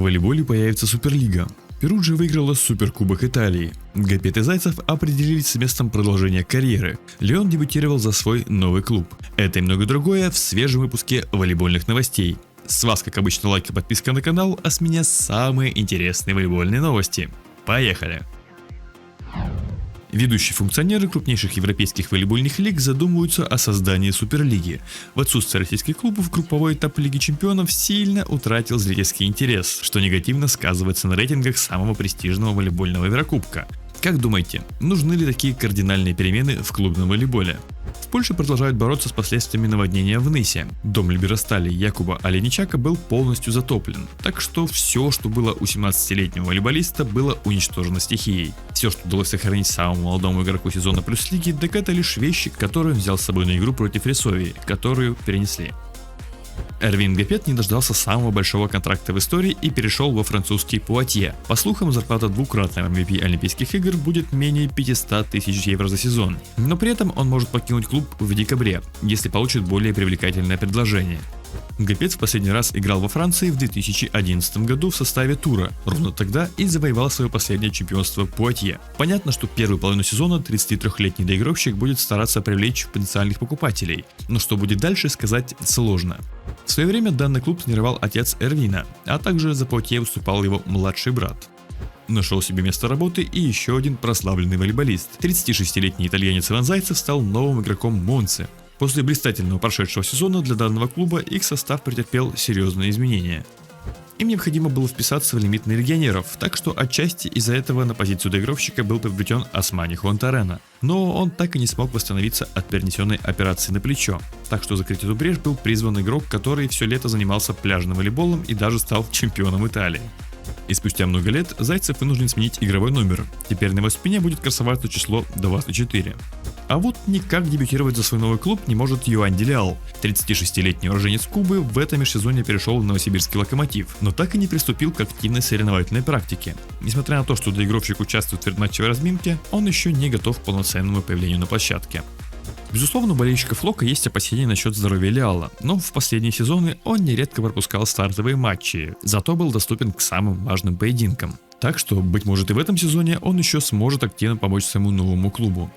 В волейболе появится Суперлига. Перуджа выиграла Суперкубок Италии. Гапет и Зайцев определились с местом продолжения карьеры. Леон дебютировал за свой новый клуб. Это и многое другое в свежем выпуске волейбольных новостей. С вас, как обычно, лайк и подписка на канал, а с меня самые интересные волейбольные новости. Поехали! Ведущие функционеры крупнейших европейских волейбольных лиг задумываются о создании Суперлиги. В отсутствие российских клубов групповой этап Лиги Чемпионов сильно утратил зрительский интерес, что негативно сказывается на рейтингах самого престижного волейбольного Еврокубка. Как думаете, нужны ли такие кардинальные перемены в клубном волейболе? В Польше продолжают бороться с последствиями наводнения в Нысе. Дом Либеростали Якуба Оленичака был полностью затоплен, так что все, что было у 17-летнего волейболиста, было уничтожено стихией. Все, что удалось сохранить самому молодому игроку сезона плюс лиги, так это лишь вещи, которые он взял с собой на игру против Ресовии, которую перенесли. Эрвин Гапет не дождался самого большого контракта в истории и перешел во французский Пуатье. По слухам, зарплата двукратного MVP Олимпийских игр будет менее 500 тысяч евро за сезон, но при этом он может покинуть клуб в декабре, если получит более привлекательное предложение. Гапет в последний раз играл во Франции в 2011 году в составе Тура, ровно тогда и завоевал свое последнее чемпионство Пуатье. Понятно, что первую половину сезона 33-летний доигровщик будет стараться привлечь потенциальных покупателей, но что будет дальше, сказать сложно. В свое время данный клуб тренировал отец Эрвина, а также за Пуатье выступал его младший брат. Нашел себе место работы и еще один прославленный волейболист. 36-летний итальянец Иван Зайцев стал новым игроком Монцы. После блистательного прошедшего сезона для данного клуба их состав претерпел серьезные изменения. Им необходимо было вписаться в лимит на легионеров, так что отчасти из-за этого на позицию доигровщика был приобретен Османи Хуантарена. Но он так и не смог восстановиться от перенесенной операции на плечо, так что закрыть эту брешь был призван игрок, который все лето занимался пляжным волейболом и даже стал чемпионом Италии. И спустя много лет Зайцев вынужден сменить игровой номер, теперь на его спине будет красоваться число 24. А вот никак дебютировать за свой новый клуб не может Юань Делиал. 36-летний уроженец Кубы в этом межсезонье перешел в новосибирский Локомотив, но так и не приступил к активной соревновательной практике. Несмотря на то, что доигровщик участвует в предматчевой разминке, он еще не готов к полноценному появлению на площадке. Безусловно, у болельщиков Лока есть опасения насчет здоровья Лиала, но в последние сезоны он нередко пропускал стартовые матчи, зато был доступен к самым важным поединкам. Так что, быть может, и в этом сезоне он еще сможет активно помочь своему новому клубу.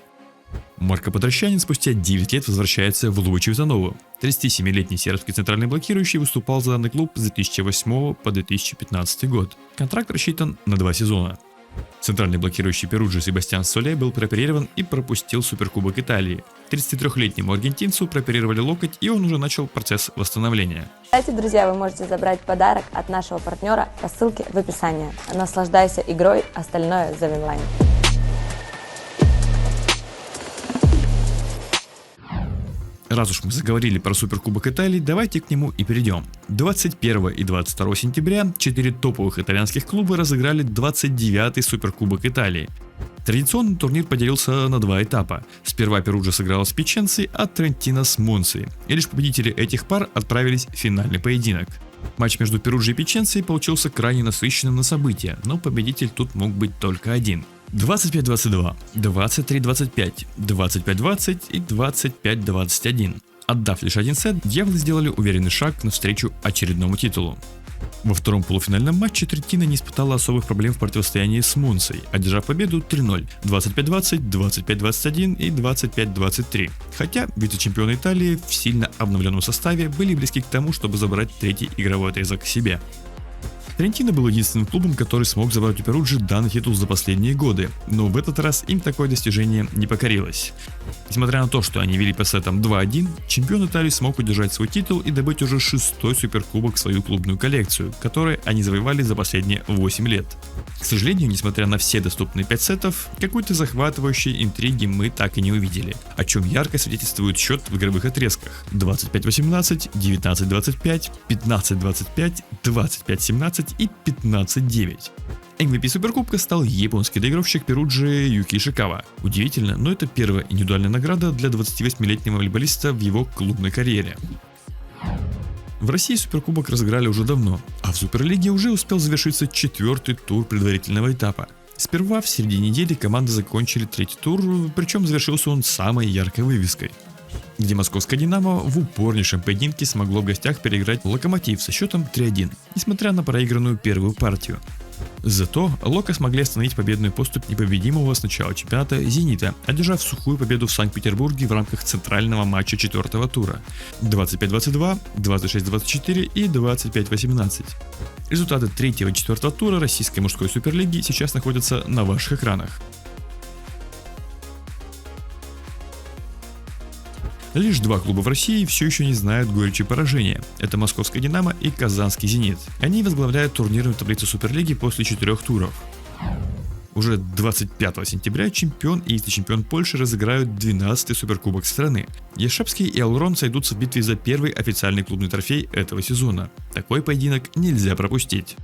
Марко Подрощанин спустя 9 лет возвращается в Лубочевзанову. 37-летний сербский центральный блокирующий выступал за данный клуб с 2008 по 2015 год. Контракт рассчитан на 2 сезона. Центральный блокирующий Перуджи Себастьян Соле был прооперирован и пропустил Суперкубок Италии. 33-летнему аргентинцу прооперировали локоть, и он уже начал процесс восстановления. Кстати, друзья, вы можете забрать подарок от нашего партнера по ссылке в описании. Наслаждайся игрой, остальное за Винлайн. Раз уж мы заговорили про Суперкубок Италии, давайте к нему и перейдем. 21 и 22 сентября 4 топовых итальянских клуба разыграли 29-й Суперкубок Италии. Традиционно турнир поделился на 2 этапа. Сперва Перуджа сыграла с Пиченцей, а Трентино с Монцей. И лишь победители этих пар отправились в финальный поединок. Матч между Перуджей и Пиченцей получился крайне насыщенным на события, но победитель тут мог быть только один. 25-22, 23-25, 25-20 и 25-21. Отдав лишь один сет, дьяволы сделали уверенный шаг навстречу очередному титулу. Во втором полуфинальном матче Трентино не испытала особых проблем в противостоянии с Монцей, одержав победу 3-0, 25-20, 25-21 и 25-23. Хотя вице-чемпионы Италии в сильно обновленном составе были близки к тому, чтобы забрать третий игровой отрезок себе. Трентино был единственным клубом, который смог забрать у Перуджи данный титул за последние годы, но в этот раз им такое достижение не покорилось. Несмотря на то, что они вели по сетам 2-1, чемпион Италии смог удержать свой титул и добыть уже 6-й суперкубок в свою клубную коллекцию, который они завоевали за последние 8 лет. К сожалению, несмотря на все доступные 5 сетов, какой-то захватывающей интриги мы так и не увидели, о чем ярко свидетельствует счет в игровых отрезках: 25-18, 19-25, 15-25, 25-17 и 15-9. MVP Суперкубка стал японский доигровщик Перуджи Юки Ишикава. Удивительно, но это первая индивидуальная награда для 28-летнего волейболиста в его клубной карьере. В России Суперкубок разыграли уже давно, а в Суперлиге уже успел завершиться 4-й тур предварительного этапа. Сперва в середине недели команды закончили 3-й тур, причем завершился он самой яркой вывеской. где московское «Динамо» в упорнейшем поединке смогло в гостях переиграть «Локомотив» со счетом 3-1, несмотря на проигранную первую партию. Зато «Локо» смогли остановить победную поступь непобедимого с начала чемпионата «Зенита», одержав сухую победу в Санкт-Петербурге в рамках центрального матча 4-го тура 25-22, 26-24 и 25-18. Результаты 3-го и 4-го тура российской мужской суперлиги сейчас находятся на ваших экранах. Лишь два клуба в России все еще не знают горечи поражения. Это московское «Динамо» и казанский «Зенит». Они возглавляют турнирную таблицу Суперлиги после 4 туров. Уже 25 сентября чемпион и вице-чемпион Польши разыграют 12-й суперкубок страны. Яшевский и Элрон сойдутся в битве за первый официальный клубный трофей этого сезона. Такой поединок нельзя пропустить.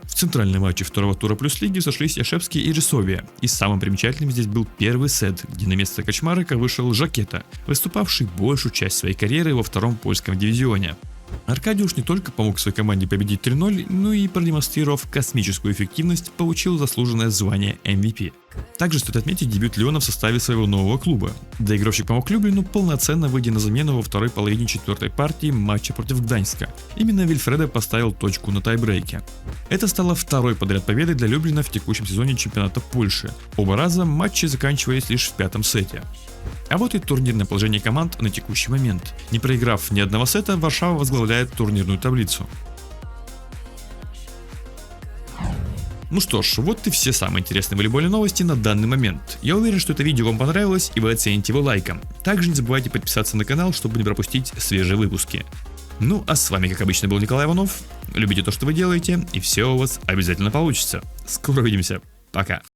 В центральном матче второго тура плюс лиги сошлись Яшевский и Рисовия, и самым примечательным здесь был первый сет, где на место Качмарика вышел Жакета, выступавший большую часть своей карьеры во втором польском дивизионе. Аркадиуш не только помог своей команде победить 3-0, но и, продемонстрировав космическую эффективность, получил заслуженное звание MVP. Также стоит отметить дебют Леона в составе своего нового клуба. Доигровщик помог Люблину, полноценно выйдя на замену во второй половине 4-й партии матча против Гданьска. Именно Вильфредо поставил точку на тайбрейке. Это стало второй подряд победой для Люблина в текущем сезоне чемпионата Польши. Оба раза матчи заканчивались лишь в 5-м сете. А вот и турнирное положение команд на текущий момент. Не проиграв ни одного сета, Варшава возглавляет турнирную таблицу. Ну что ж, вот и все самые интересные волейбольные новости на данный момент. Я уверен, что это видео вам понравилось и вы оцените его лайком. Также не забывайте подписаться на канал, чтобы не пропустить свежие выпуски. Ну а с вами, как обычно, был Николай Иванов. Любите то, что вы делаете, и все у вас обязательно получится. Скоро увидимся. Пока.